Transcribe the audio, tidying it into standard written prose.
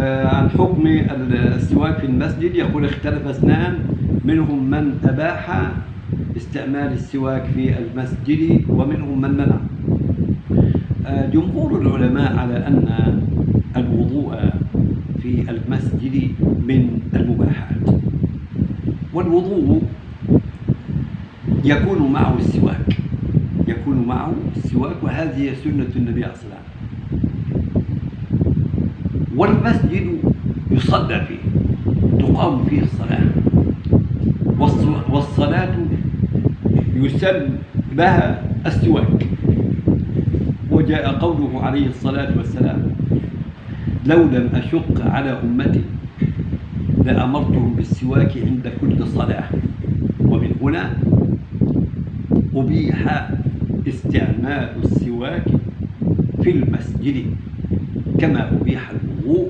عن حكم السواك في المسجد، يقول اختلف اثنان منهم من أباح استعمال السواك في المسجد ومنهم من منع. جمهور العلماء على أن الوضوء في المسجد من المباحات، والوضوء يكون معه السواك، وهذه سنة النبي عليه الصلاة والسلام. والمسجد يصلى فيه، تقام فيه الصلاة، والصلاة يسن لها السواك. وجاء قوله عليه الصلاة والسلام: لو لم أشق على أمتي لأمرتهم بالسواك عند كل صلاة. ومن هنا أبيح استعمال السواك في المسجد كما أبيح الوضوء